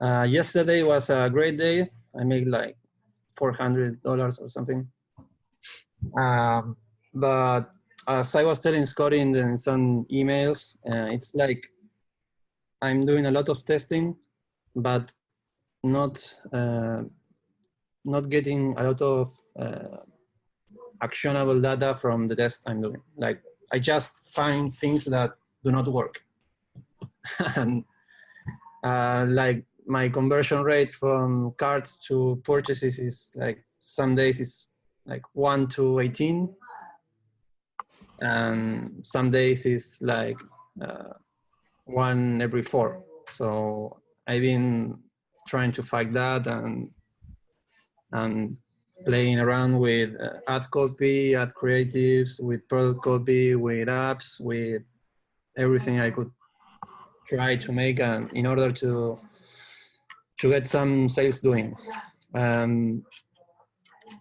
Yesterday was a great day. I made like $400 or something. But as I was telling Scotty in some emails, it's like I'm doing a lot of testing, but not getting a lot of actionable data from the test I'm doing. Like I just find things that do not work. And like my conversion rate from carts to purchases is like some days it's like 1 to 18, and some days it's like 1 every 4. So I've been trying to fight that and playing around with ad copy, ad creatives, with product copy, with apps, with everything I could try to make in order to get some sales doing.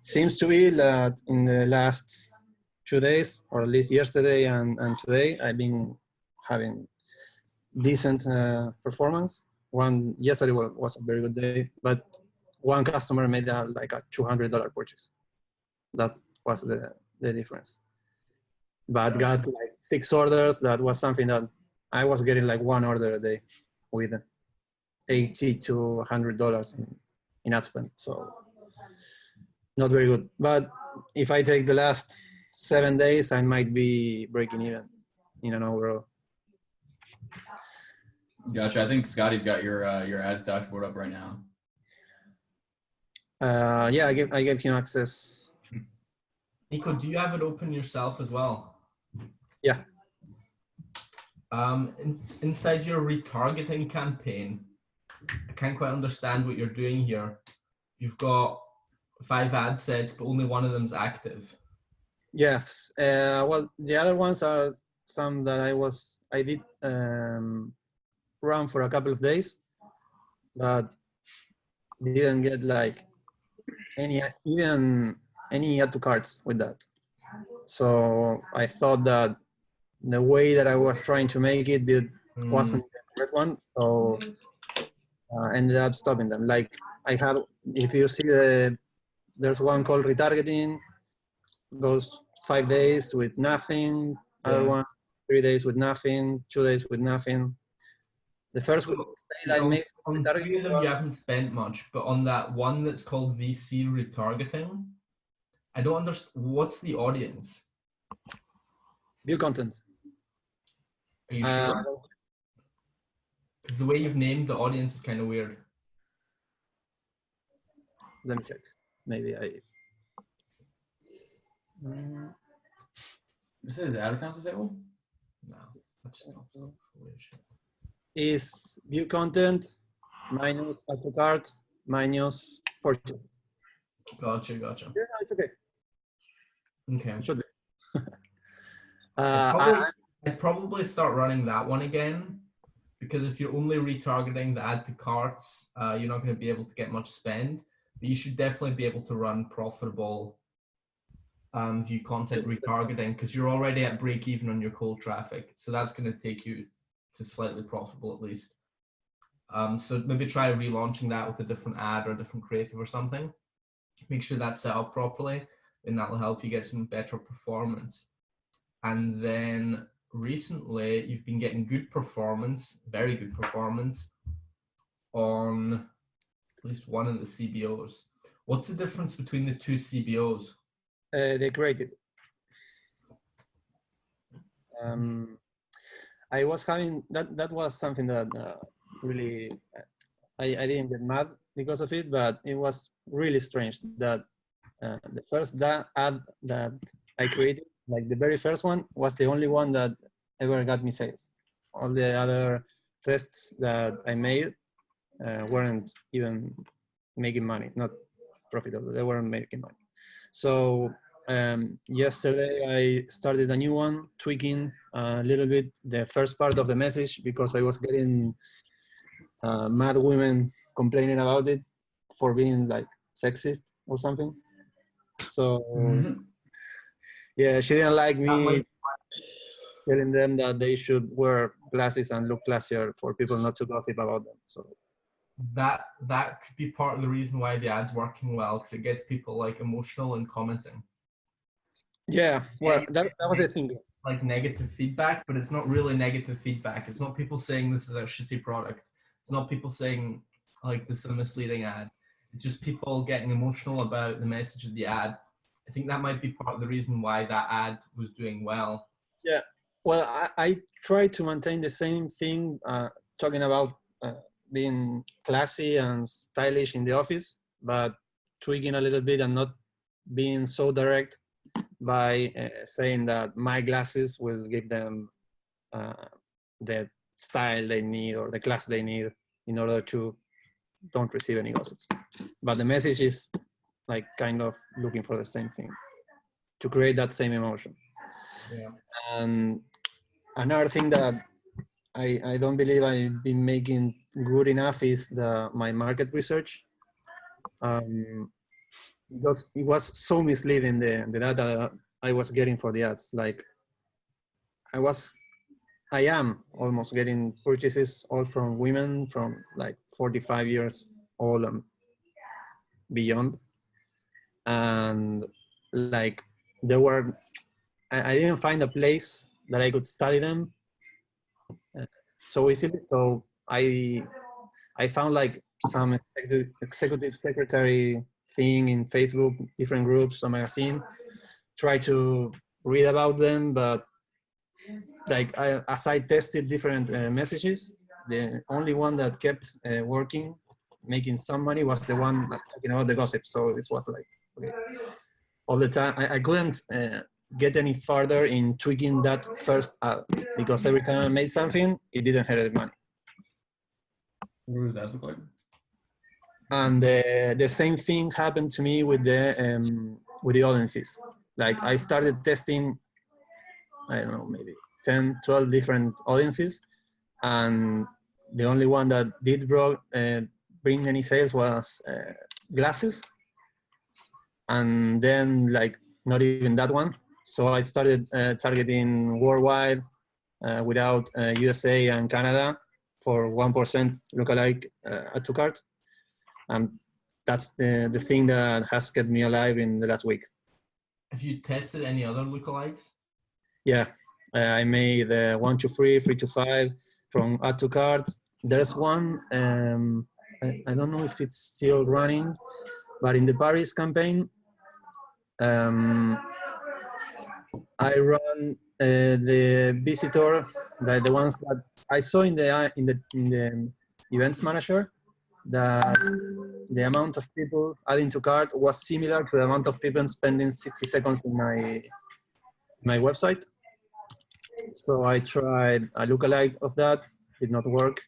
Seems to be that in the last 2 days, or at least yesterday and today, I've been having decent performance. Yesterday was a very good day, but one customer made like a $200 purchase. That was the difference. But got like 6 orders. That was something that I was getting like 1 order a day with $80 to $100 in ad spend. So not very good. But if I take the last 7 days, I might be breaking even in an overall. Gotcha. I think Scotty's got your ads dashboard up right now. Yeah, I gave him access. Nico, do you have it open yourself as well? Yeah. Inside your retargeting campaign, I can't quite understand what you're doing here. You've got 5 ad sets, but only one of them's active. Yes. Well, the other ones are some that I did run for a couple of days, but didn't get like any add to carts with that. So I thought that the way that I was trying to make it wasn't the correct one. So ended up stopping them. Like I had, if you see there's one called retargeting, goes 5 days with nothing. Other one, 3 days with nothing, 2 days with nothing. The first sale I made on 3 of them you haven't spent much, but on that one that's called VC retargeting, I don't understand. What's the audience? View content. Are you sure? Because the way you've named the audience is kind of weird. Let me check. Maybe This is ad accounts disabled? No, that's not weird shit. Is view content minus add to cart minus purchase. Gotcha. Yeah, no, it's okay. Okay. It should be. I'd probably start running that one again, because if you're only retargeting the add to carts, you're not going to be able to get much spend. But you should definitely be able to run profitable view content retargeting, because you're already at break even on your cold traffic. So that's going to take you to slightly profitable at least. So maybe try relaunching that with a different ad or a different creative or something. Make sure that's set up properly, and that'll help you get some better performance. And then recently you've been getting good performance, very good performance on at least one of the CBOs. What's the difference between the 2 CBOs? They created. I was having that was something that really I didn't get mad because of it, but it was really strange that the first ad that I created, like the very first one, was the only one that ever got me sales. All the other tests that I made weren't even making money, not profitable. They weren't making money. So yesterday I started a new one, tweaking a little bit the first part of the message, because I was getting mad women complaining about it for being like sexist or something. So yeah, she didn't like me telling them that they should wear glasses and look classier for people not to gossip about them. So that could be part of the reason why the ad's working well, because it gets people like emotional and commenting. Yeah, well, that was the thing. Like negative feedback, but it's not really negative feedback. It's not people saying this is a shitty product. It's not people saying like this is a misleading ad. It's just people getting emotional about the message of the ad. I think that might be part of the reason why that ad was doing well. Yeah, well, I try to maintain the same thing, talking about being classy and stylish in the office, but tweaking a little bit and not being so direct by saying that my glasses will give them the style they need or the class they need in order to don't receive any gossips. But the message is like kind of looking for the same thing to create that same emotion. Yeah. And another thing that I don't believe I've been making good enough is my market research. Because it was so misleading, the data I was getting for the ads. Like I am almost getting purchases all from women from like 45 years old and beyond. And like I didn't find a place that I could study them so easily. So I found like some executive secretary thing in Facebook, different groups, a magazine, try to read about them, but like as I tested different messages, the only one that kept working, making some money, was the one talking about the gossip. So this was like, okay, all the time. I couldn't get any farther in tweaking that first ad, because every time I made something, it didn't have money. What does that look like? And the same thing happened to me with the audiences. Like I started testing, I don't know, maybe 10, 12 different audiences, and the only one that did bring any sales was glasses, and then like not even that one. So I started targeting worldwide without USA and Canada for 1% lookalike add to cart. And that's the thing that has kept me alive in the last week. Have you tested any other lookalikes? Yeah, I made 1 to 3, 3 to 5 from add to cart. There's one, I don't know if it's still running, but in the Paris campaign, I run the visitor, the ones that I saw in the events manager, that the amount of people adding to cart was similar to the amount of people spending 60 seconds in my website. So I tried a lookalike of that, did not work.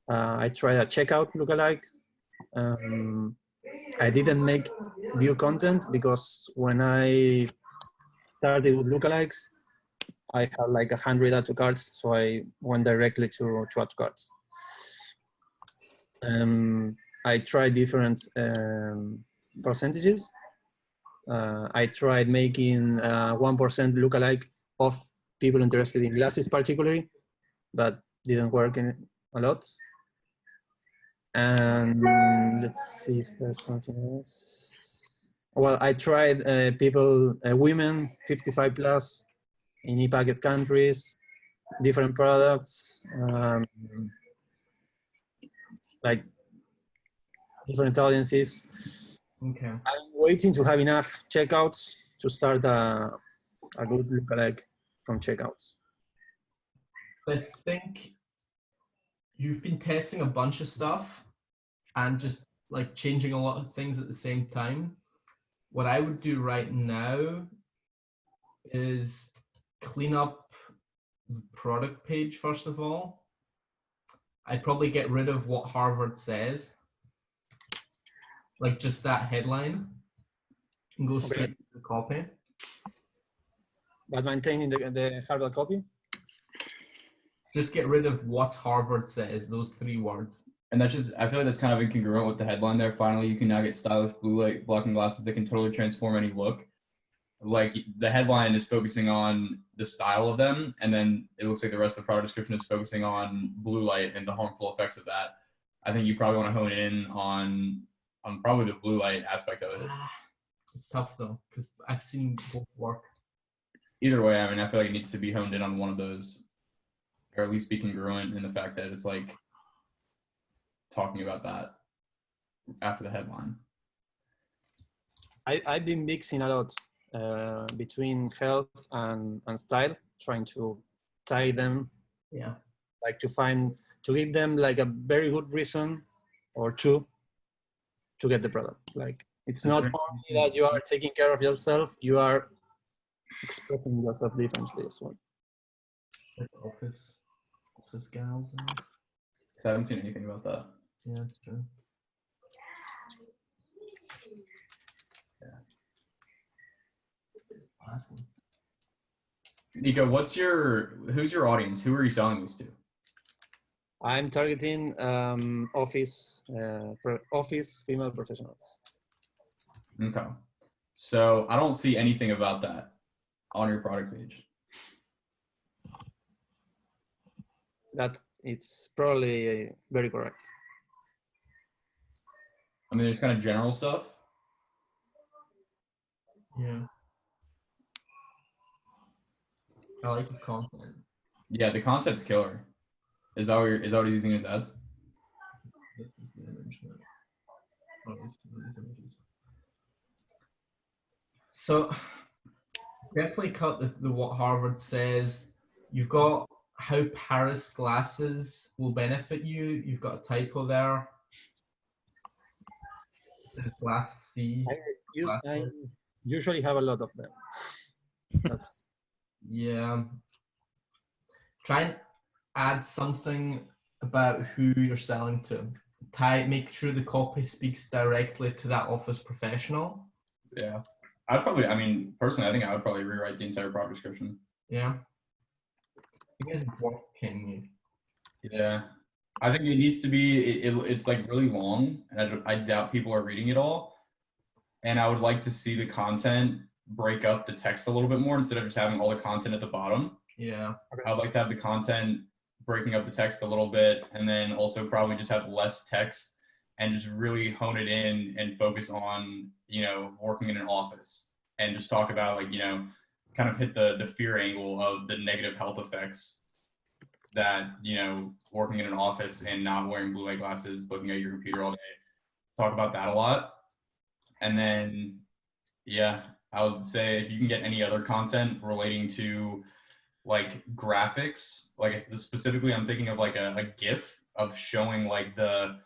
I tried a checkout lookalike. I didn't make view content because when I started with lookalikes, I had like 100 add to carts, so I went directly to add to carts. I tried different percentages. I tried making 1% lookalike of people interested in glasses particularly, but didn't work a lot. And let's see if there's something else. Well, I tried women 55 plus in e-packet countries, different products, like different audiences. Okay. I'm waiting to have enough checkouts to start a good lookalike from checkouts. I think you've been testing a bunch of stuff and just like changing a lot of things at the same time. What I would do right now is clean up the product page first of all. I'd probably get rid of what Harvard says, like just that headline, and go straight to the copy. But maintaining the Harvard copy? Just get rid of what Harvard says, those 3 words. And that's just, I feel like that's kind of incongruent with the headline there. Finally, you can now get stylish blue light blocking glasses that can totally transform any look. Like the headline is focusing on the style of them, and then it looks like the rest of the product description is focusing on blue light and the harmful effects of that. I think you probably want to hone in on probably the blue light aspect of it. It's tough though, because I've seen both work. Either way, I mean, I feel like it needs to be honed in on one of those, or at least be congruent in the fact that it's like talking about that after the headline. I've been mixing a lot between health and style, trying to tie them. Yeah. Like to give them like a very good reason or two to get the product. Like it's not only that you are taking care of yourself, you are expressing yourself differently as well. Like office gals. Because I haven't seen anything about that. Yeah, that's true. Yeah. Awesome. Nico, who's your audience? Who are you selling these to? I'm targeting office female professionals. Okay. So I don't see anything about that on your product page. It's probably very correct. I mean, there's kind of general stuff. Yeah. I like his content. Yeah, the content's killer. Is that what he's using his ads? This is the image. Oh, these images. So definitely cut the what Harvard says. You've got how Paris glasses will benefit you. You've got a typo there. Glass C. I usually have a lot of them. That's Yeah. Try and add something about who you're selling to. Make sure the copy speaks directly to that office professional. Yeah. Personally, I think I would probably rewrite the entire product description. Yeah. You guys working. Yeah. I think it needs to be, it's like really long, and I doubt people are reading it all. And I would like to see the content break up the text a little bit more instead of just having all the content at the bottom. Yeah. I'd like to have the content breaking up the text a little bit, and then also probably just have less text and just really hone it in and focus on, working in an office and just talk about kind of hit the fear angle of the negative health effects that, working in an office and not wearing blue light glasses, looking at your computer all day, talk about that a lot. And then, yeah, I would say if you can get any other content relating to like graphics, like specifically I'm thinking of like a GIF of showing like the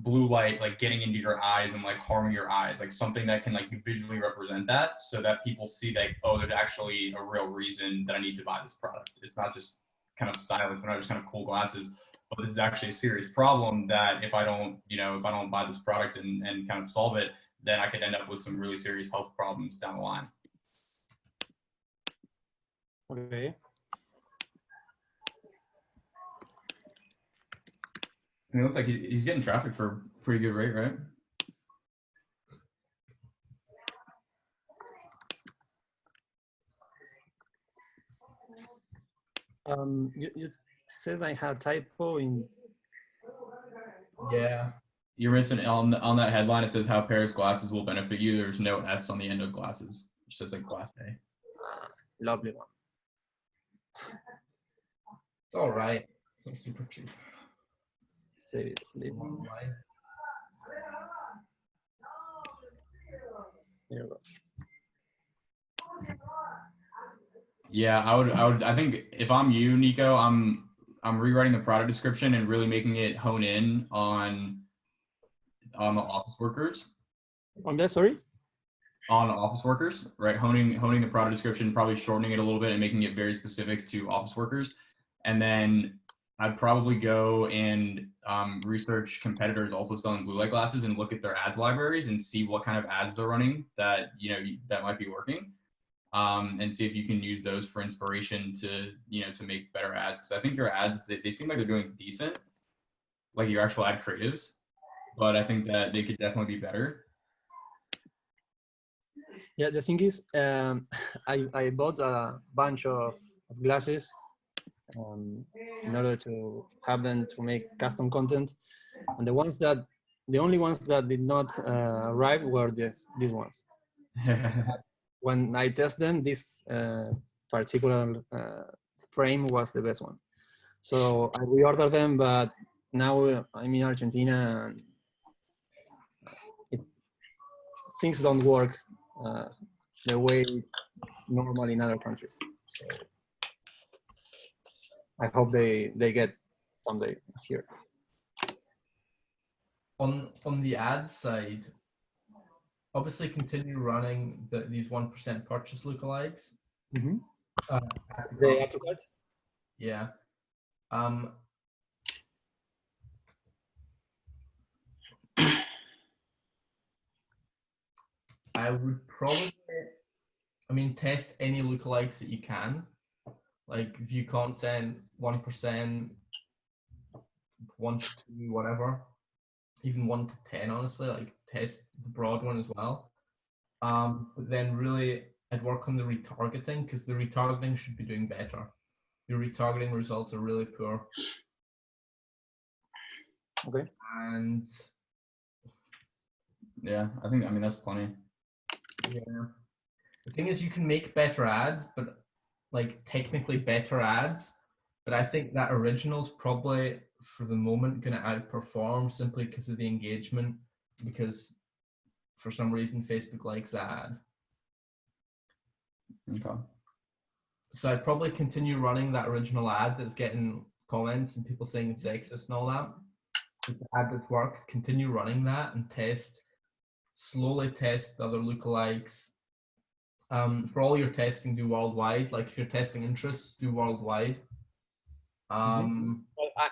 blue light like getting into your eyes and like harming your eyes, like something that can like visually represent that so that people see that, oh, there's actually a real reason that I need to buy this product. It's not just kind of stylish, but not just kind of cool glasses, but this is actually a serious problem that if I don't buy this product and kind of solve it, then I could end up with some really serious health problems down the line. okay. It looks like he's getting traffic for a pretty good rate, right? You said I had typo in. Yeah. You're missing on that headline. It says how Paris glasses will benefit you. There's no S on the end of glasses. It's just like glass A. Lovely one. It's all right. It's not super cheap. Seriously. There you go. Yeah, I think if I'm you, Nico, I'm rewriting the product description and really making it hone in on the office workers. On that, sorry? On office workers, right? Honing the product description, probably shortening it a little bit and making it very specific to office workers. And then I'd probably go and research competitors also selling blue light glasses and look at their ads libraries and see what kind of ads they're running that that might be working, and see if you can use those for inspiration to make better ads. Because I think your ads they seem like they're doing decent, like your actual ad creatives, but I think that they could definitely be better. Yeah, the thing is, I bought a bunch of glasses in order to have them to make custom content. And the only ones that did not arrive were these ones. When I test them, this particular frame was the best one. So I reordered them, but now I'm in Argentina and things don't work the way normal in other countries. So I hope they get someday here. On the ad side, obviously continue running these 1% purchase lookalikes. Mm-hmm. The add to carts? Yeah. I would probably, test any lookalikes that you can, like view content, 1%, 1 to 2, whatever, even 1 to 10, honestly, like test the broad one as well. But then really I'd work on the retargeting, because the retargeting should be doing better. Your retargeting results are really poor. Okay. And yeah, I mean, that's plenty. yeah. The thing is, you can make better ads, but like technically better ads. But I think that original's probably for the moment going to outperform simply because of the engagement, because for some reason Facebook likes that ad. Okay. So I'd probably continue running that original ad that's getting comments and people saying it's sexist and all that. If the ad would work, continue running that and slowly test the other lookalikes. For all your testing, do worldwide. Like if you're testing interests, do worldwide. Well,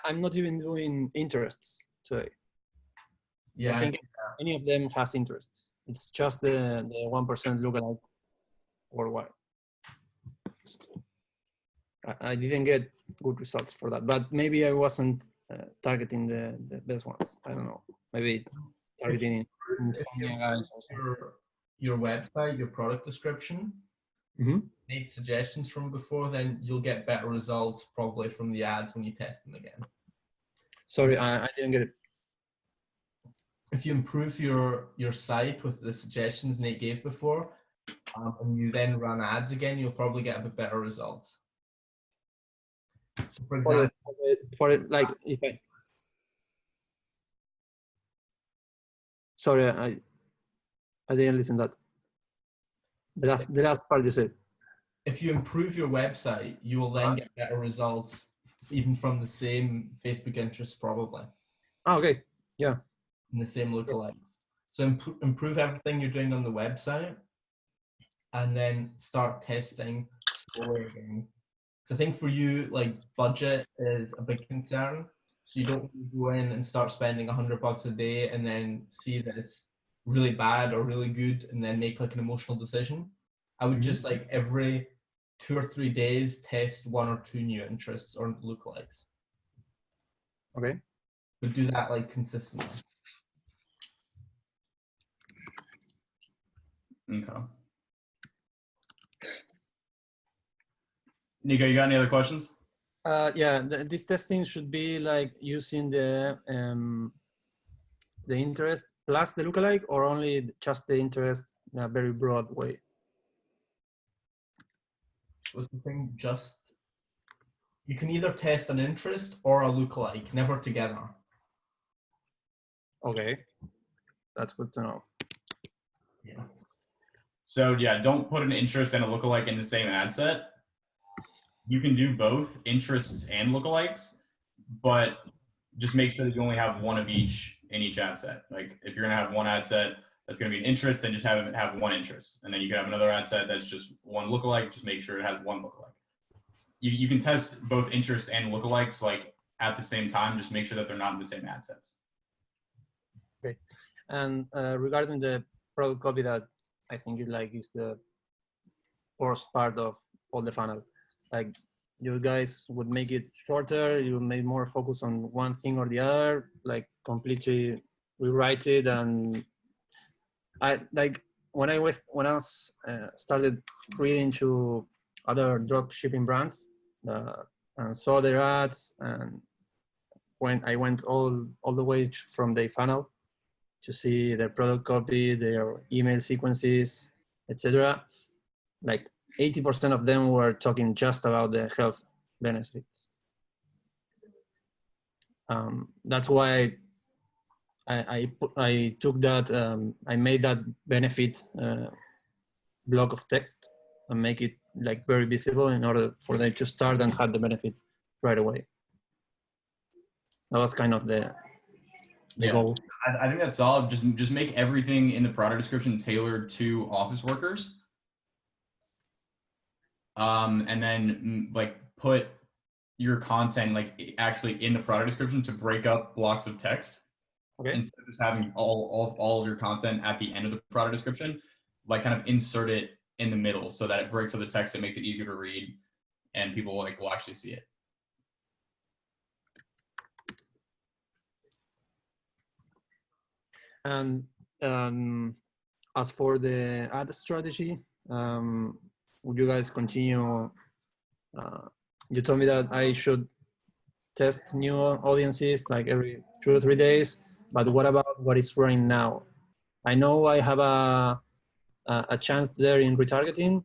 I'm not even doing interests today. Yeah, I think any of them has interests. It's just the 1% lookalike worldwide. I didn't get good results for that, but maybe I wasn't targeting the best ones. I don't know. Maybe targeting insomnia guys or something. Your website, your product description, need suggestions from before, then you'll get better results probably from the ads when you test them again. Sorry, I didn't get it. If you improve your site with the suggestions Nate gave before, and you then run ads again, you'll probably get a bit better results. So for example, for it, like if I, sorry, I didn't listen to that. The last part you said. If you improve your website, you will then get better results, even from the same Facebook interests, probably. Oh, okay. Yeah. And the same lookalikes. So improve everything you're doing on the website, and then start testing slowly again. So I think for you, like budget is a big concern. So you don't go in and start spending $100 a day and then see that it's really bad or really good and then make like an emotional decision. I would just like every 2 or 3 days test 1 or 2 new interests or lookalikes. Okay. But do that like consistently. Okay. Nico, you got any other questions? Yeah, this testing should be like using the interest plus the lookalike, or only just the interest in a very broad way. What's the thing? Just you can either test an interest or a lookalike, never together. Okay, that's good to know. Yeah. So yeah, don't put an interest and a lookalike in the same ad set. You can do both interests and lookalikes, but just make sure that you only have one of each in each ad set. Like if you're gonna have one ad set that's gonna be an interest, then just have one interest, and then you can have another ad set that's just one lookalike. Just make sure it has one lookalike. You can test both interest and lookalikes like at the same time. Just make sure that they're not in the same ad sets. Okay, and regarding the product copy, that I think is the worst part of all the funnel. Like you guys would make it shorter, you make more focus on one thing or the other, like completely rewrite it. And I like when I started reading to other drop shipping brands, and saw their ads, and when I went all the way from the funnel to see their product copy, their email sequences, etc. Like 80% of them were talking just about the health benefits. That's why I took that, I made that benefit block of text and make it like very visible in order for them to start and have the benefit right away. That was kind of the goal. I think that's solid. Just make everything in the product description tailored to office workers. And then like put your content like actually in the product description to break up blocks of text. Okay. Instead of just having all of your content at the end of the product description, like kind of insert it in the middle so that it breaks up the text. It makes it easier to read, and people like will actually see it. And as for the ad strategy, would you guys continue? You told me that I should test new audiences like every 2 or 3 days, but what about what is running now? I know I have a chance there in retargeting,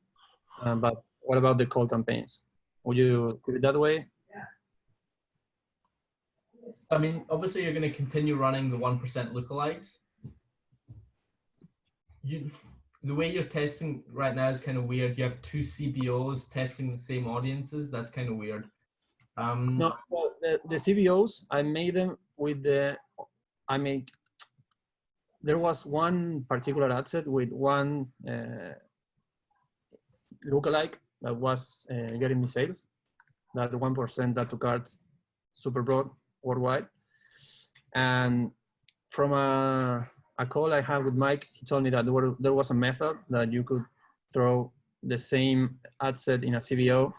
but what about the cold campaigns? Would you do it that way? I mean, obviously you're going to continue running the 1% lookalikes. The way you're testing right now is kind of weird. You have 2 CBOs testing the same audiences. That's kind of weird. No, well, the CBOs, I made them with there was one particular ad set with one lookalike that was getting me sales. That 1% that to cart super broad worldwide. And from a call I had with Mike, he told me that there was a method that you could throw the same ad set in a CBO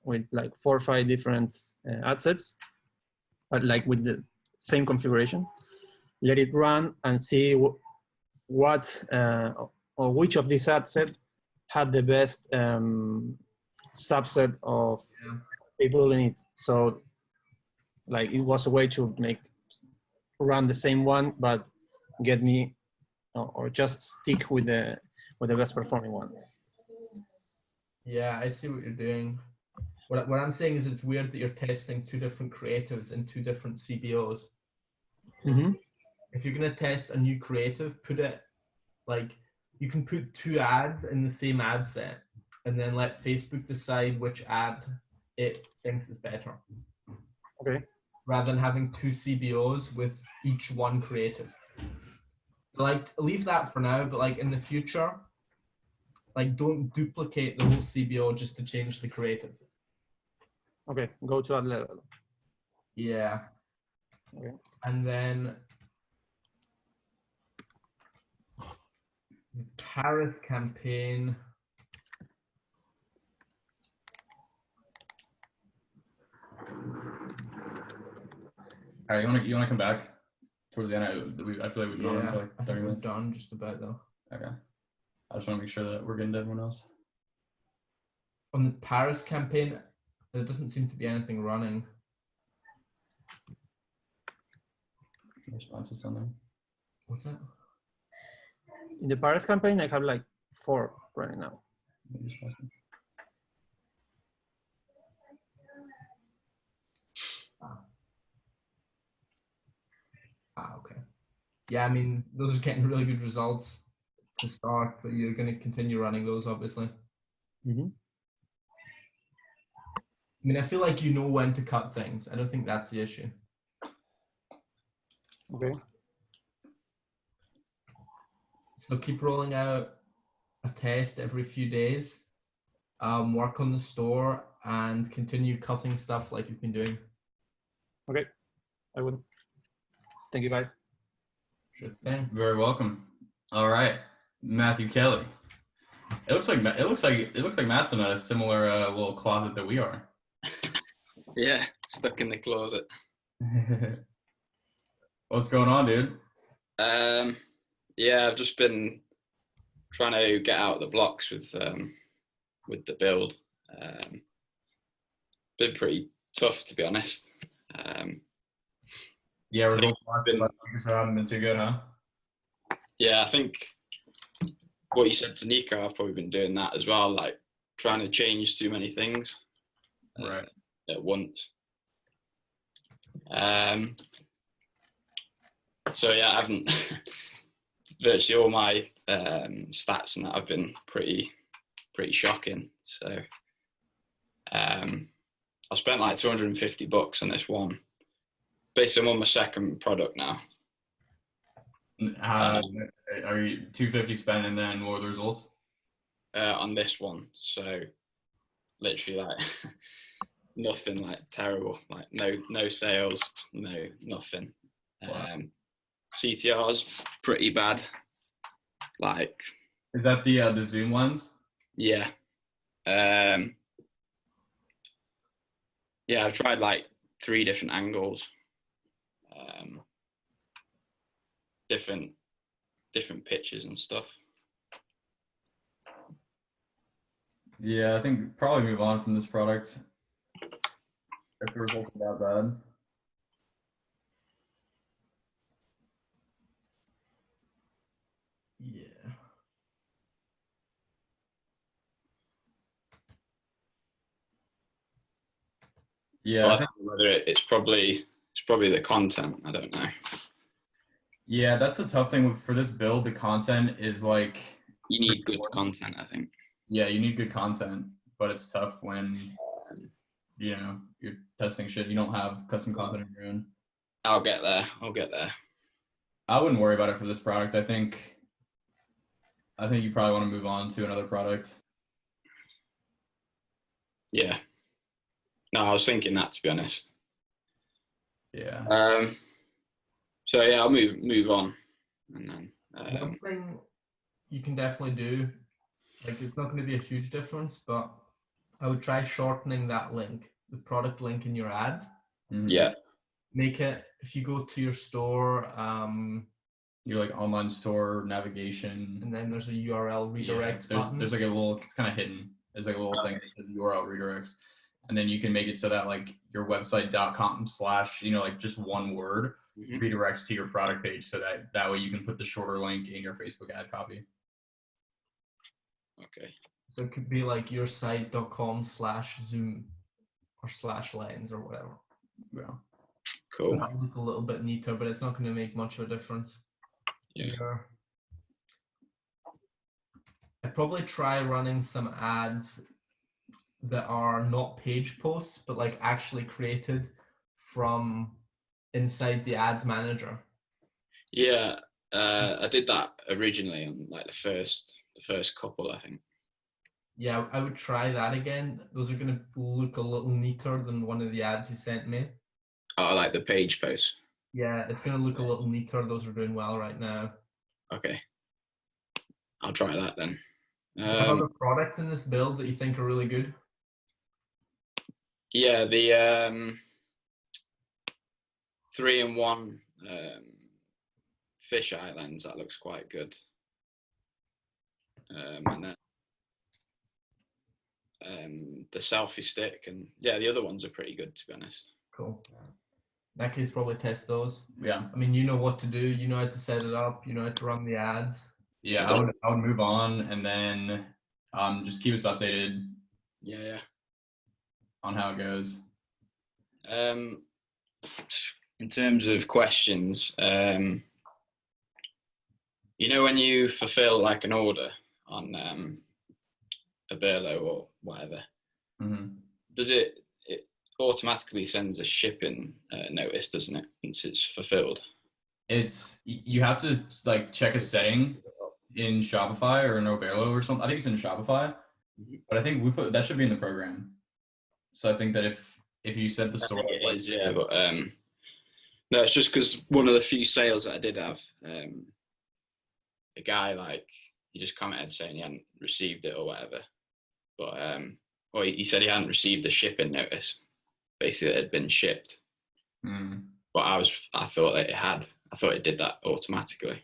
with like 4 or 5 different ad sets, but like with the same configuration. Let it run and see what or which of these ad sets had the best subset of people in it. So like it was a way to run the same one, but get me or just stick with the best performing one. Yeah, I see what you're doing. What I'm saying is it's weird that you're testing 2 different creatives in 2 different CBOs. Mm-hmm. If you're going to test a new creative, put it like you can put 2 ads in the same ad set and then let Facebook decide which ad it thinks is better. Okay. Rather than having 2 CBOs with each one creative. Like leave that for now, but like in the future, like don't duplicate the whole CBO just to change the creative. Okay, go to that level. Yeah. Okay. And then the Paris campaign. All right, you want to come back towards the end? I feel like we've gone on for like 30 minutes. We're done just about though. Okay. I just want to make sure that we're getting to everyone else. On the Paris campaign, there doesn't seem to be anything running. Response to something. What's that? In the Paris campaign, I have like 4 running now. Okay. Yeah, I mean, those are getting really good results to start, so you're going to continue running those, obviously. Mm-hmm. I mean, I feel like you know when to cut things. I don't think that's the issue. Okay. So keep rolling out a test every few days. Work on the store and continue cutting stuff like you've been doing. Okay, I will. Thank you, guys. Sure thing. Very welcome. All right, Matthew Kelly. It looks like Matt's in a similar little closet that we are. Yeah, stuck in the closet. What's going on, dude? Yeah, I've just been trying to get out of the blocks with the build. been pretty tough, to be honest. Yeah, results last been- week or so haven't been too good, huh? Yeah, I think what you said to Nico, I've probably been doing that as well, like trying to change too many things Right. at once. So yeah, I haven't virtually all my stats and that have been pretty shocking. So I spent like $250 on this one. Basically, I'm on my second product now. Are you 250 spent, and then what were the results? On this one, so literally like nothing, like terrible, like no sales, nothing. Wow. CTR's pretty bad. Like, Is that the zoom lens? yeah, yeah. I've tried like 3 different angles, different pictures and stuff. Yeah, I think probably move on from this product if the results are that bad. Yeah. Yeah, Well, I I think, don't know whether it's probably the content. I don't know. yeah, that's the tough thing for this build. The content is like, You need good content, I think. yeah, you need good content, but it's tough when you're testing shit. You don't have custom content of your own. I'll get there. I wouldn't worry about it for this product. I think you probably want to move on to another product. Yeah. No, I was thinking that, to be honest. Yeah. So yeah, I'll move on, and then One thing you can definitely do, like it's not going to be a huge difference, but I would try shortening that link, the product link in your ads. Mhm. yeah, Make it, if you go to your store, Your like online store navigation. and then there's a URL redirect Yeah, button. there's like a little, it's kind of hidden. There's like a little thing that says URL redirects. And then you can make it so that like your website.com/ like just one word mhm. redirects to your product page, so that way you can put the shorter link in your Facebook ad copy. Okay. So it could be like yoursite.com/zoom or /lens or whatever. Yeah. Cool. That'll look a little bit neater, but it's not going to make much of a difference. Yeah. I'd probably try running some ads that are not page posts, but like actually created from inside the ads manager. Yeah. I did that originally on like the first couple, I think. Yeah, I would try that again. Those are going to look a little neater than one of the ads you sent me. Oh, like the page post. Yeah, it's going to look a little neater. Those are doing well right now. Okay. I'll try that then. Do you have other products in this build that you think are really good? Yeah, the 3-in-1 fisheye lens, that looks quite good. And then the selfie stick, and yeah, the other ones are pretty good, to be honest. Cool. In that case, probably test those. Yeah. I mean, you know what to do. You know how to set it up. You know how to run the ads. Yeah, I would move on, and then just keep us updated. Yeah. On how it goes. In terms of questions, when you fulfill like an order on a Burlo or whatever, does it automatically sends a shipping notice, doesn't it, once it's fulfilled? You have to like check a setting in Shopify or in Oberlo or something. I think it's in Shopify, but I think that should be in the program. So I think that if you set the store, it is, yeah, but no, it's just because one of the few sales that I did have, the guy he just commented saying he hadn't received it or whatever, but or he said he hadn't received the shipping notice. Basically, it had been shipped. But I thought that it had. I thought it did that automatically.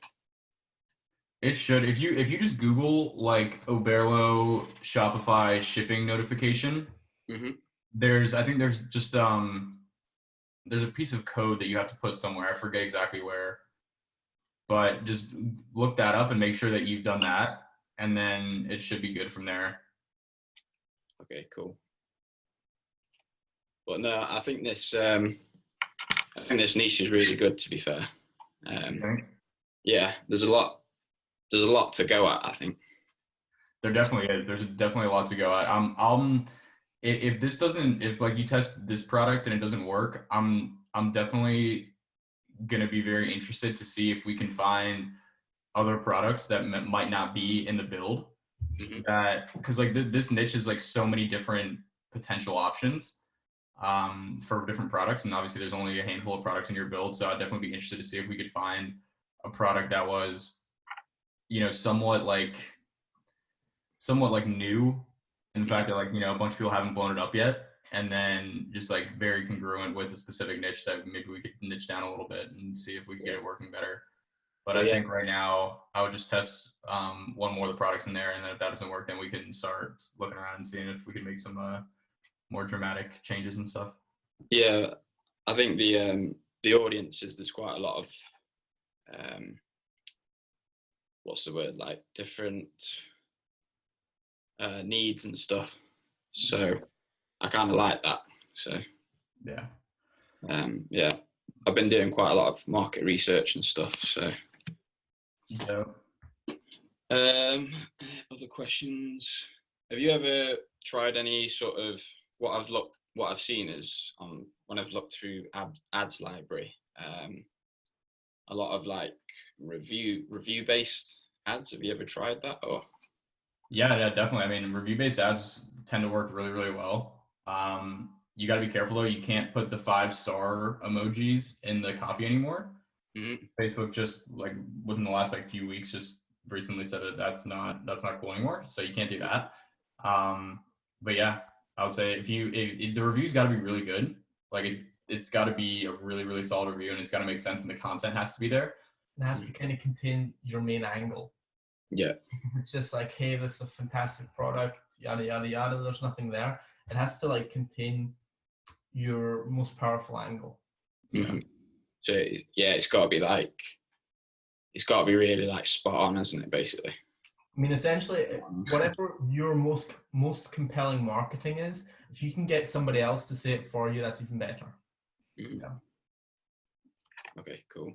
It should. If you just Google like Oberlo Shopify shipping notification, I think there's just there's a piece of code that you have to put somewhere. I forget exactly where, but just look that up and make sure that you've done that, and then it should be good from there. Okay, cool. But no, I think this niche is really good, to be fair. Okay. Yeah, there's a lot to go at, I think. There definitely is. There's definitely a lot to go at. If like you test this product and it doesn't work, I'm definitely gonna be very interested to see if we can find other products that might not be in the build. Mm-hmm. That because like this niche is like so many different potential options for different products, and obviously there's only a handful of products in your build. So I'd definitely be interested to see if we could find a product that was, somewhat like new in the fact that like, a bunch of people haven't blown it up yet, and then just like very congruent with a specific niche that maybe we could niche down a little bit and see if we can get it working better. But I think right now I would just test one more of the products in there, and then if that doesn't work, then we can start looking around and seeing if we can make some more dramatic changes and stuff. Yeah, I think the audience is, there's quite a lot of what's the word, like different needs and stuff. So I kind of like that. So yeah, I've been doing quite a lot of market research and stuff. So other questions? Have you ever tried any sort of what I've seen is when I've looked through ads library, a lot of like review based ads. Have you ever tried that? Or yeah, definitely. I mean, review based ads tend to work really, really well. You got to be careful though. You can't put the 5-star emojis in the copy anymore. Mm-hmm. Facebook just like within the last like few weeks just recently said that that's not cool anymore. So you can't do that. But yeah, I would say if the review's got to be really good. Like it's got to be a really, really solid review, and it's got to make sense, and the content has to be there. It has to kind of contain your main angle. Yeah. It's just like, hey, this is a fantastic product, yada, yada, yada. There's nothing there. It has to like contain your most powerful angle. Mm-hmm. So yeah, it's got to be really like spot on, hasn't it? Basically. I mean, essentially, whatever your most compelling marketing is, if you can get somebody else to say it for you, that's even better. Mm-hmm. Yeah. Okay, cool.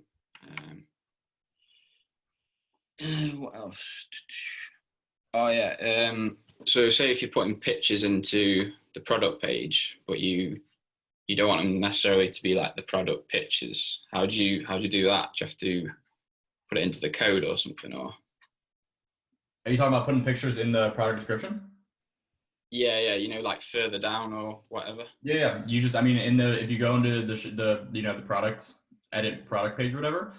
What else? Oh yeah. So say if you're putting pictures into the product page, but you don't want them necessarily to be like the product pictures. How do you do that? Do you have to put it into the code or something, or? Are you talking about putting pictures in the product description? Yeah, like further down or whatever. Yeah. You just, I mean, if you go into the products, edit product page or whatever,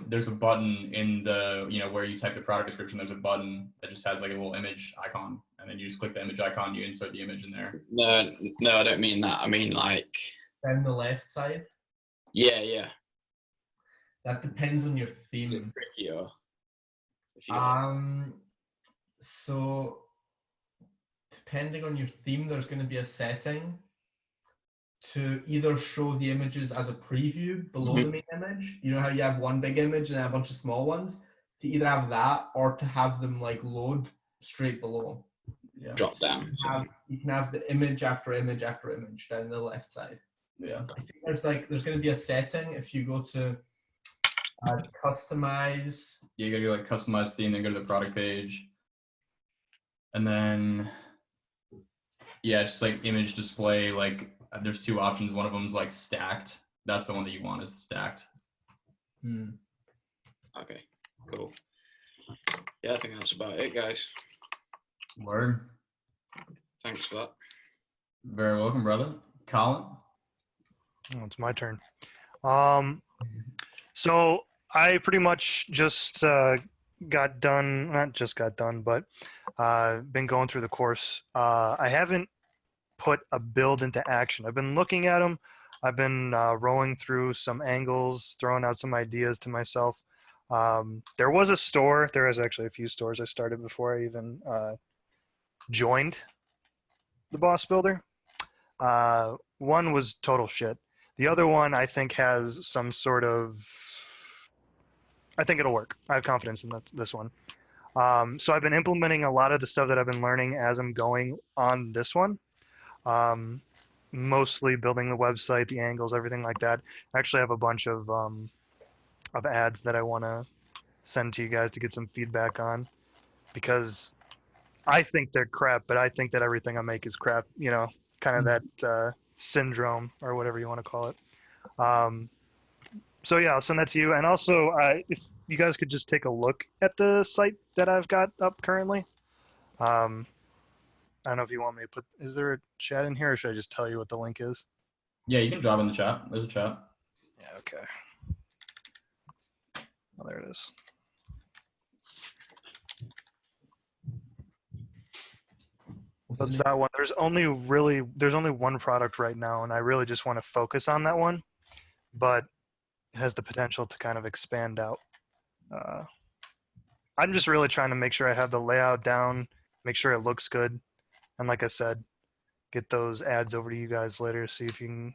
there's a button in the, where you type the product description, there's a button that just has like a little image icon, and then you just click the image icon, you insert the image in there. No, I don't mean that. I mean like Down the left side. Yeah. That depends on your Is theme. it tricky or? So depending on your theme, there's going to be a setting to either show the images as a preview below the main image. You know how you have one big image and then a bunch of small ones? To either have that or to have them like load straight below. Yeah. Drop down. You can have the image after image after image down the left side. Yeah. I think there's going to be a setting if you go to customize. Yeah, you gotta go like customize theme, then go to the product page. And then, yeah, just like image display, like there's two options. One of them is like stacked. That's the one that you want, is stacked. Okay, cool. Yeah, I think that's about it, guys. Word. Thanks for that. Very welcome, brother. Colin? Oh, it's my turn. So I pretty much just got done, not just got done, but been going through the course. I haven't put a build into action. I've been looking at them. I've been rowing through some angles, throwing out some ideas to myself. There was a store. There was actually a few stores I started before I even joined the B.O.S.S Builder. One was total shit. The other one I think has some sort of. I think it'll work. I have confidence in this one. So I've been implementing a lot of the stuff that I've been learning as I'm going on this one. Mostly building the website, the angles, everything like that. I actually have a bunch of ads that I want to send to you guys to get some feedback on, because I think they're crap, but I think that everything I make is crap. You know, kind of that syndrome or whatever you want to call it. So yeah, I'll send that to you. And also, if you guys could just take a look at the site that I've got up currently. I don't know if you want me to put. Is there a chat in here, or should I just tell you what the link is? Yeah, you can drop in the chat. There's a chat. Yeah. Okay. Oh, there it is. That's that one. There's only one product right now, and I really just want to focus on that one, but it has the potential to kind of expand out. I'm just really trying to make sure I have the layout down, make sure it looks good, and like I said, get those ads over to you guys later, see if you can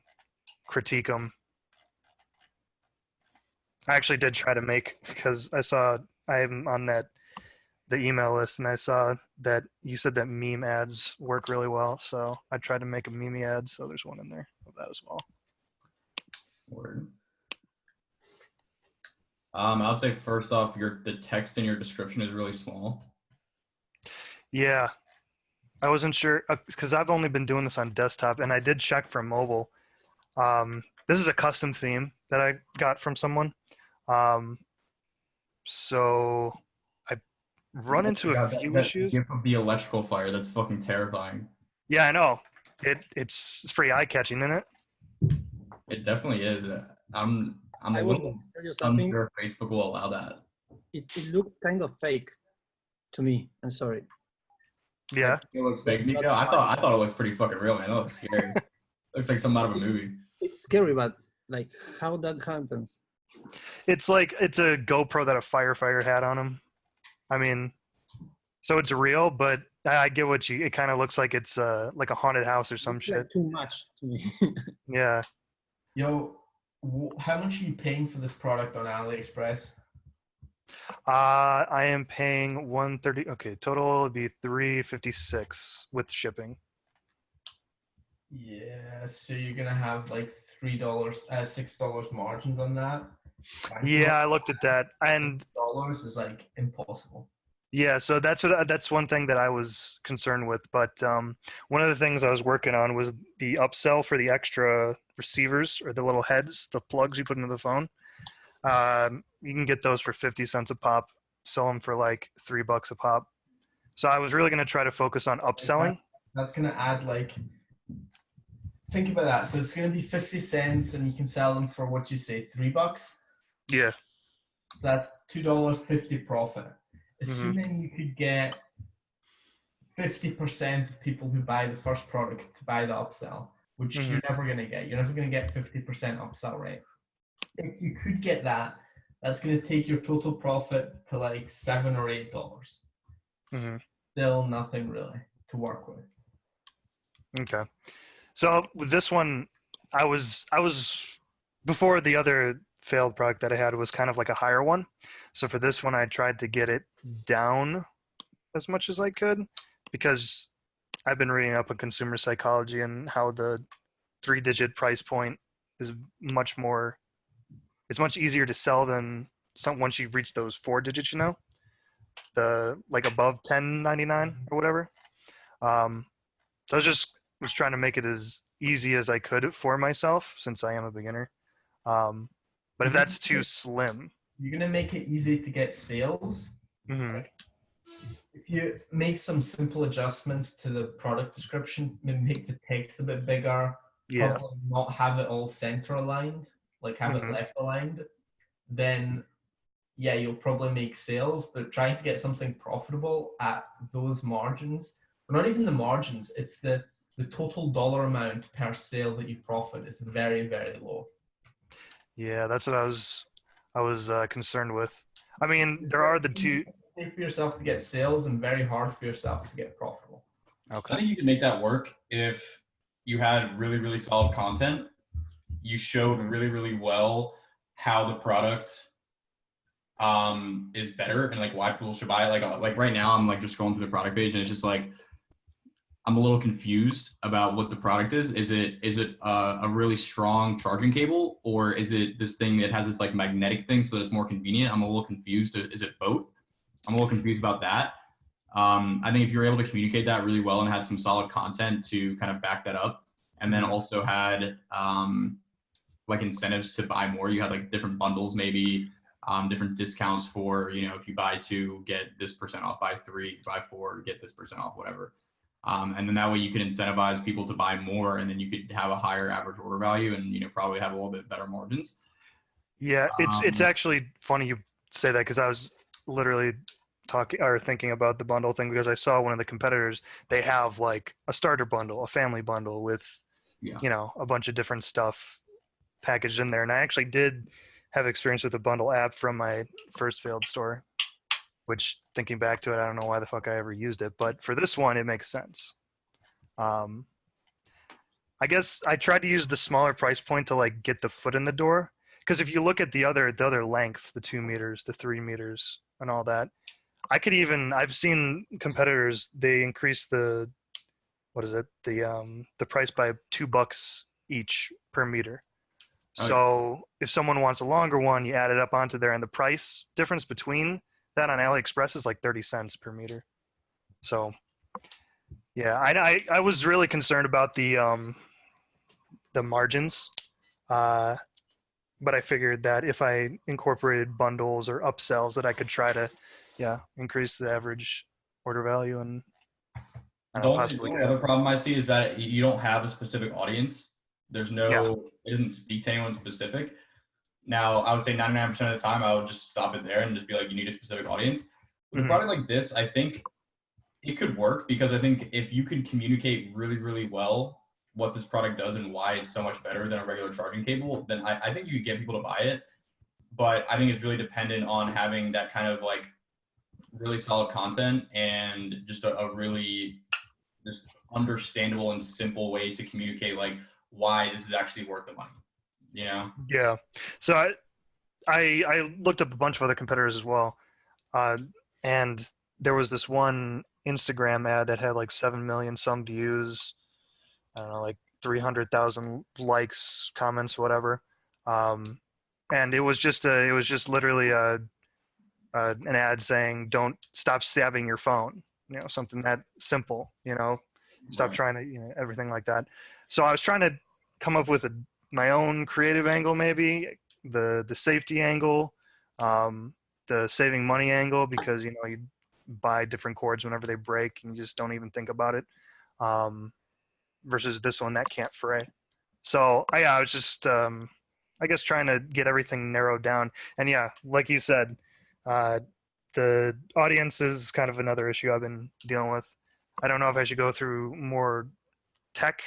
critique them. I actually did try to make, because I saw I am on the email list, and I saw that you said that meme ads work really well, so I tried to make a meme ad, so there's one in there of that as well. Word. I would say first off, the text in your description is really small. Yeah, I wasn't sure, because I've only been doing this on desktop, and I did check for mobile. This is a custom theme that I got from someone. So I run into a few issues. The electrical fire, that's fucking terrifying. Yeah, I know. It's pretty eye-catching, isn't it? It definitely is. I'm a little unsure if Facebook will allow that. It looks kind of fake to me. I'm sorry. Yeah. It looks fake. Nico, I thought it looks pretty fucking real, man. It looks scary. Looks like something out of a movie. It's scary, but like how that happens. It's like it's a GoPro that a firefighter had on him. I mean, so it's real, but I get what it kind of looks like it's like a haunted house or some shit. Like too much to me. Yeah. Yo, how much are you paying for this product on AliExpress? I am paying $130. Okay, total would be $356 with shipping. Yeah, so you're gonna have like $6 margins on that. Yeah, I looked at that, and dollars is like impossible. Yeah, so that's one thing that I was concerned with. But one of the things I was working on was the upsell for the extra receivers, or the little heads, the plugs you put into the phone. You can get those for 50 cents a pop. Sell them for like $3 a pop. So I was really going to try to focus on upselling. That's going to add like, think about that. So it's going to be 50 cents, and you can sell them for what you say, $3. Yeah. So that's $2.50 profit. Assuming you could get 50% of people who buy the first product to buy the upsell, which you're never going to get. You're never going to get 50% upsell rate. If you could get that, that's going to take your total profit to like $7 or $8. Still nothing really to work with. Okay. So with this one, I was before the other failed product that I had was kind of like a higher one. So for this one, I tried to get it down as much as I could, because I've been reading up on consumer psychology and how the 3-digit price point is much more, it's much easier to sell than once you reach those 4 digits, you know, the like above $10.99 or whatever. So I was trying to make it as easy as I could for myself, since I am a beginner. But if that's too slim, you're going to make it easy to get sales. Like, if you make some simple adjustments to the product description, maybe make the text a bit bigger, probably not have it all center aligned, like have it left aligned, then yeah, you'll probably make sales. But trying to get something profitable at those margins, or not even the margins, it's the total dollar amount per sale that you profit is very, very low. Yeah, that's what I was concerned with. I mean, there are the two. It's safe for yourself to get sales and very hard for yourself to get profitable. Okay. I think you can make that work if you had really, really solid content. You showed really, really well how the product is better and like why people should buy it. Like right now I'm like just scrolling through the product page and it's just like I'm a little confused about what the product is. Is it a really strong charging cable, or is it this thing that has this like magnetic thing so that it's more convenient? I'm a little confused. Is it both? I'm a little confused about that. I think if you were able to communicate that really well and had some solid content to kind of back that up, and then also had like incentives to buy more, you had like different bundles, maybe different discounts for, you know, if you buy 2, get this % off, buy 3, buy 4, get this % off, whatever. And then that way you could incentivize people to buy more, and then you could have a higher average order value and, you know, probably have a little bit better margins. Yeah, it's actually funny you say that, because I was literally thinking about the bundle thing, because I saw one of the competitors, they have like a starter bundle, a family bundle with, you know, a bunch of different stuff packaged in there. And I actually did have experience with the bundle app from my first failed store, which, thinking back to it, I don't know why the fuck I ever used it, but for this one, it makes sense. I guess I tried to use the smaller price point to like get the foot in the door. Because if you look at the other lengths, the 2 meters, the 3 meters, and all that, I've seen competitors, they increase the price by $2 each per meter. So if someone wants a longer one, you add it up onto there, and the price difference between that on AliExpress is like 30 cents per meter. So yeah, I was really concerned about the margins, but I figured that if I incorporated bundles or upsells, that I could try to increase the average order value and The only other problem I see is that you don't have a specific audience. There's no, it doesn't speak to anyone specific. Now, I would say 99% of the time, I would just stop it there and just be like, you need a specific audience. With a product like this, I think it could work, because I think if you can communicate really, really well what this product does and why it's so much better than a regular charging cable, then I think you could get people to buy it. But I think it's really dependent on having that kind of like really solid content and just a really just understandable and simple way to communicate like why this is actually worth the money, you know? Yeah. So I looked up a bunch of other competitors as well. And there was this one Instagram ad that had like 7 million some views, I don't know, like 300,000 likes, comments, whatever. And it was just literally an ad saying, "Don't stop stabbing your phone." You know, something that simple. You know, stop trying to, you know, everything like that. So I was trying to come up with my own creative angle, maybe the safety angle, the saving money angle, because, you know, you buy different cords whenever they break and you just don't even think about it, versus this one that can't fray. So I was just I guess trying to get everything narrowed down. And yeah, like you said, the audience is kind of another issue I've been dealing with. I don't know if I should go through more tech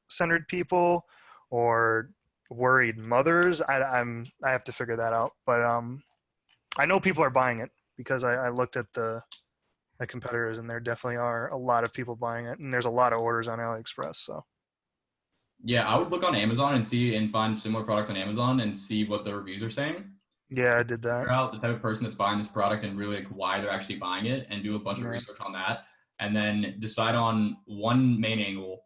centered people or worried mothers. I have to figure that out, but I know people are buying it, because I looked at the competitors, and there definitely are a lot of people buying it, and there's a lot of orders on AliExpress. So yeah, I would look on Amazon and find similar products on Amazon and see what the reviews are saying. yeah, I did that. Figure out the type of person that's buying this product and really like why they're actually buying it, and do a bunch of research on that, and then decide on one main angle,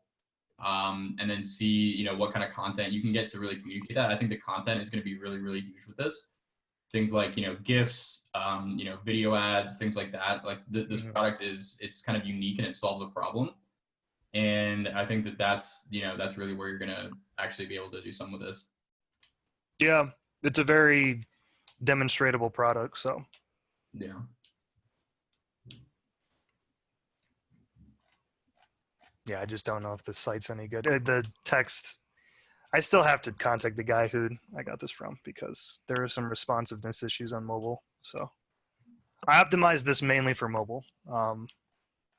and then see, you know, what kind of content you can get to really communicate that. I think the content is going to be really, really huge with this. Things like, you know, GIFs, you know, video ads, things like that. Like this product it's kind of unique and it solves a problem. And I think that's, you know, that's really where you're going to actually be able to do something with this. Yeah, it's a very demonstratable product. So yeah. Yeah, I just don't know if the site's any good. The text, I still have to contact the guy who I got this from, because there are some responsiveness issues on mobile. So I optimized this mainly for mobile.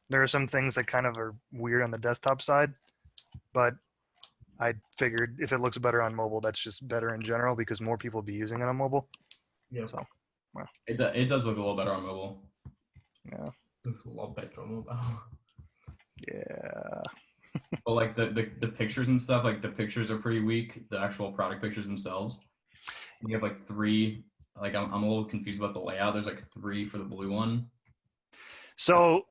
There are some things that kind of are weird on the desktop side, but I figured if it looks better on mobile, that's just better in general, because more people will be using it on mobile. Yeah. So, well. It does look a little better on mobile. Yeah. Looks a lot better on mobile. Yeah. But like the pictures and stuff, like the pictures are pretty weak. The actual product pictures themselves. And you have like 3. Like I'm a little confused about the layout. There's like 3 for the blue one. So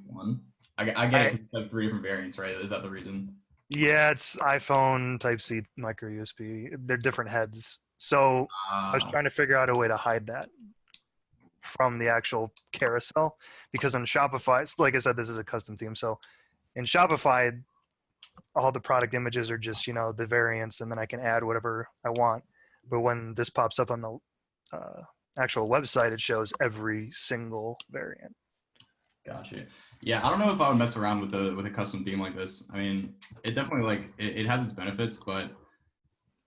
One. I get it because it's like 3 different variants, right? Is that the reason? yeah, it's iPhone Type-C micro USB. They're different heads. So I was trying to figure out a way to hide that from the actual carousel, because on Shopify, like I said, this is a custom theme. So in Shopify, all the product images are just, the variants, and then I can add whatever I want. But when this pops up on the actual website, it shows every single variant. Gotcha. Yeah, I don't know if I would mess around with a custom theme like this. I mean, it definitely like it has its benefits, but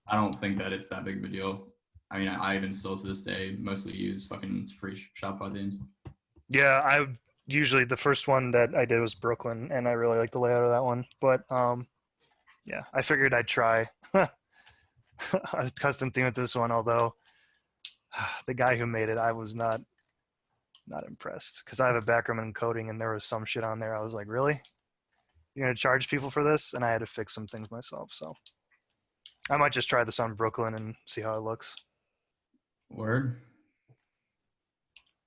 I don't think that it's that big of a deal. I mean, I even still to this day mostly use fucking free Shopify themes. Yeah, I usually the first one that I did was Brooklyn, and I really like the layout of that one. But yeah, I figured I'd try a custom theme with this one. Although the guy who made it, I was not impressed, because I have a background in coding, and there was some shit on there. I was like, really? You're gonna charge people for this? And I had to fix some things myself. So I might just try this on Brooklyn and see how it looks. Word.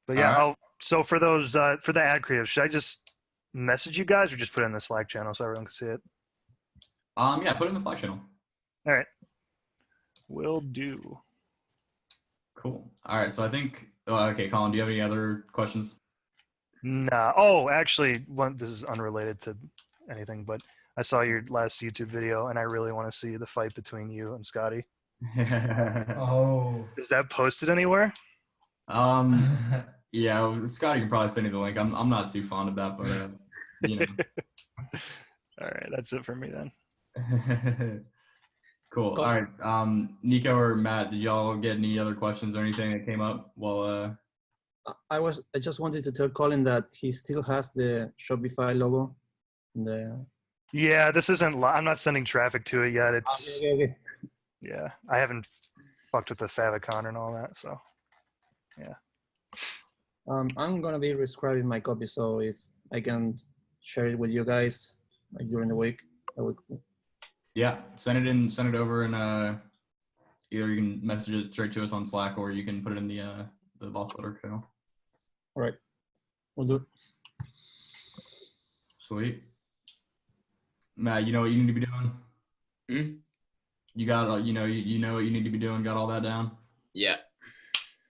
But yeah, Right. so for those for the ad creative, should I just message you guys or just put it in the Slack channel so everyone can see it? Yeah, put it in the Slack channel. All right, will do. Cool. All right, so I think okay, Colin, do you have any other questions? Nah. Oh, actually, this is unrelated to anything, but I saw your last YouTube video, and I really want to see the fight between you and Scotty. Oh. Is that posted anywhere? Yeah, Scotty can probably send you the link. I'm not too fond of that, but All right, that's it for me then. Cool. All right. Nico or Matt, did y'all get any other questions or anything that came up while I just wanted to tell Colin that he still has the Shopify logo. Yeah, this isn't. I'm not sending traffic to it yet. It's okay. Yeah. I haven't fucked with the favicon and all that, so yeah. I'm gonna be rescribing my copy, so if I can share it with you guys like during the week, that would. Yeah, send it over, and either you can message it straight to us on Slack, or you can put it in the Boss Builder channel. All right, we'll do it. Sweet. Matt, you know what you need to be doing? You got you know what you need to be doing. Got all that down? Yeah.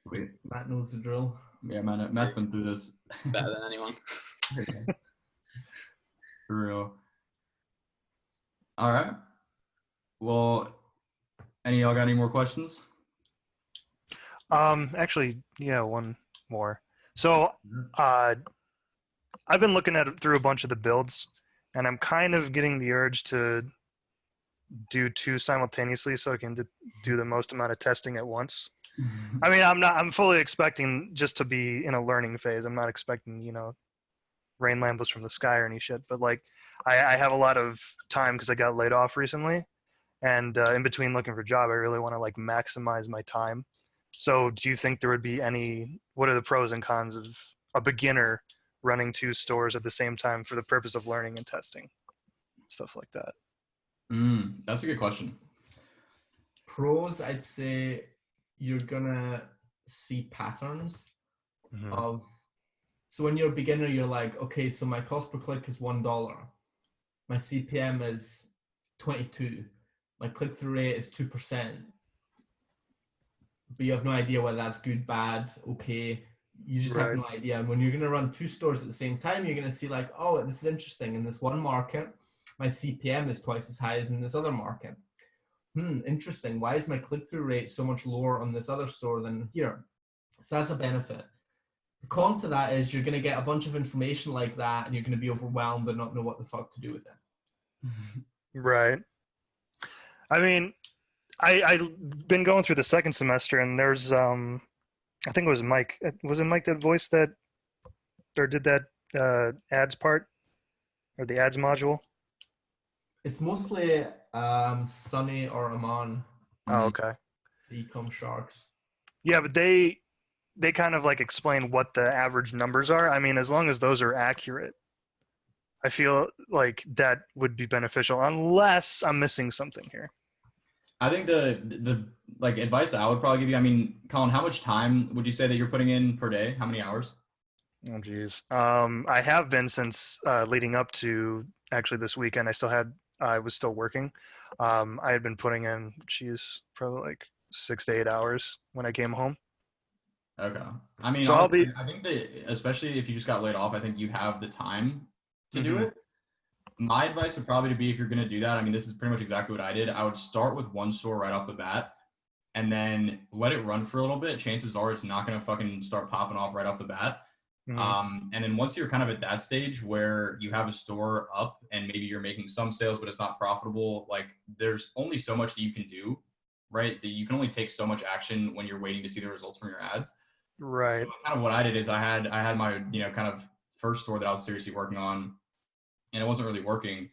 Sweet. Matt knows the drill. Yeah, Matt's been through this. Better than anyone. For real. All right. Well, any of y'all got any more questions? Actually, yeah, one more. So, I've been looking through a bunch of the builds, and I'm kind of getting the urge to do 2 simultaneously, so I can do the most amount of testing at once. I mean, I'm fully expecting just to be in a learning phase. I'm not expecting, rain Lambos from the sky or any shit, but like, I have a lot of time because I got laid off recently, and in between looking for a job, I really want to like maximize my time. So do you think there would be what are the pros and cons of a beginner running 2 stores at the same time for the purpose of learning and testing? Stuff like that. That's a good question. Pros, I'd say you're gonna see patterns of, so when you're a beginner, you're like, okay, so my cost per click is $1. My CPM is 22. My click-through rate is 2%. But you have no idea whether that's good, bad, okay. You just have no idea. And when you're going to run 2 stores at the same time, you're going to see like, oh, this is interesting. In this one market, my CPM is twice as high as in this other market. Interesting. Why is my click-through rate so much lower on this other store than here? So that's a benefit. The con to that is you're going to get a bunch of information like that, and you're going to be overwhelmed and not know what the fuck to do with it. Right. I mean, I've been going through the second semester, and there's I think it was Mike. Was it Mike that voiced that or did that ads part or the ads module? It's mostly Sunny or Aman. Oh, okay. The e-com sharks. Yeah, but they kind of like explain what the average numbers are. I mean, as long as those are accurate, I feel like that would be beneficial unless I'm missing something here. I think the like advice I would probably give you, I mean, Colin, how much time would you say that you're putting in per day? How many hours? Oh, geez. I have been since leading up to actually this weekend. I was still working. I had been putting in, probably like 6 to 8 hours when I came home. Okay. I mean, So honestly, I think that especially if you just got laid off, I think you have the time to do it. My advice would probably be, if you're going to do that, I mean, this is pretty much exactly what I did. I would start with one store right off the bat and then let it run for a little bit. Chances are it's not going to fucking start popping off right off the bat. And then once you're kind of at that stage where you have a store up and maybe you're making some sales, but it's not profitable, like there's only so much that you can do, right? That you can only take so much action when you're waiting to see the results from your ads. Right. So kind of what I did is I had my, kind of first store that I was seriously working on, and it wasn't really working,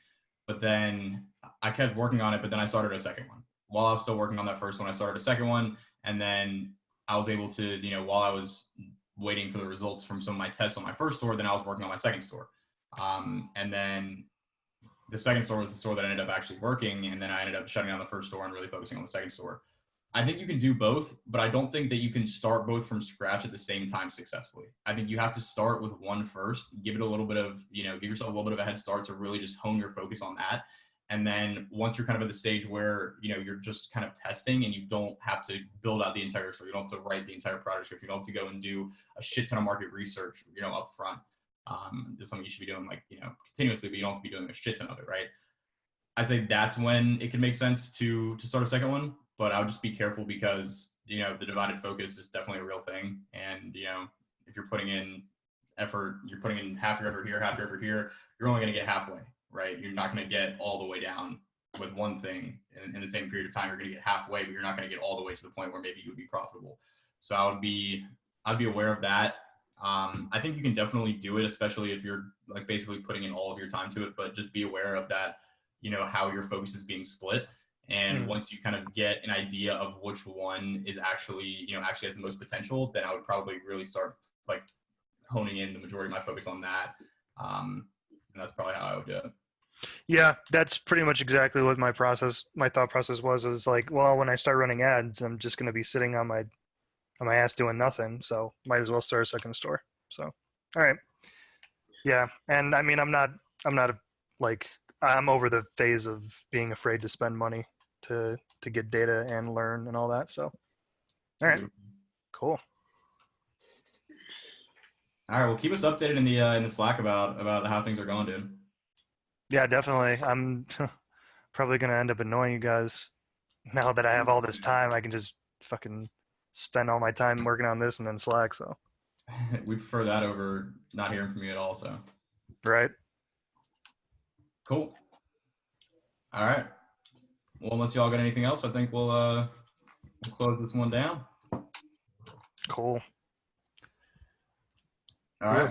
but then I kept working on it, but then I started a second one. While I was still working on that first one, I started a second one, and then I was able to, while I was waiting for the results from some of my tests on my first store, then I was working on my second store. And then the second store was the store that ended up actually working, and then I ended up shutting down the first store and really focusing on the second store. I think you can do both, but I don't think that you can start both from scratch at the same time successfully. I think you have to start with one first, give it a little bit of, give yourself a little bit of a head start to really just hone your focus on that. And then once you're kind of at the stage where, you're just kind of testing and you don't have to build out the entire store, you don't have to write the entire product script, you don't have to go and do a shit ton of market research, up front. It's something you should be doing continuously, but you don't have to be doing a shit ton of it, right? I'd say that's when it can make sense to start a second one. But I would just be careful because, the divided focus is definitely a real thing. And, if you're putting in effort, you're putting in half your effort here, half your effort here, you're only going to get halfway, right? You're not going to get all the way down with one thing in the same period of time. You're going to get halfway, but you're not going to get all the way to the point where maybe you would be profitable. So I'd be aware of that. I think you can definitely do it, especially if you're like basically putting in all of your time to it, but just be aware of that, how your focus is being split. And once you kind of get an idea of which one is actually has the most potential, then I would probably really start like honing in the majority of my focus on that. And that's probably how I would do it. Yeah, that's pretty much exactly what my thought process was. It was like, well, when I start running ads, I'm just going to be sitting on my ass doing nothing. So might as well start a second store. So, all right. Yeah. And I mean, I'm over the phase of being afraid to spend money to get data and learn and all that. So, all right, cool. All right, well, keep us updated in the Slack about how things are going, dude. Yeah, definitely. I'm probably gonna end up annoying you guys now that I have all this time. I can just fucking spend all my time working on this and then Slack. So we prefer that over not hearing from you at all. So right. Cool. All right. Well, unless y'all got anything else, I think we'll close this one down. Cool. All right.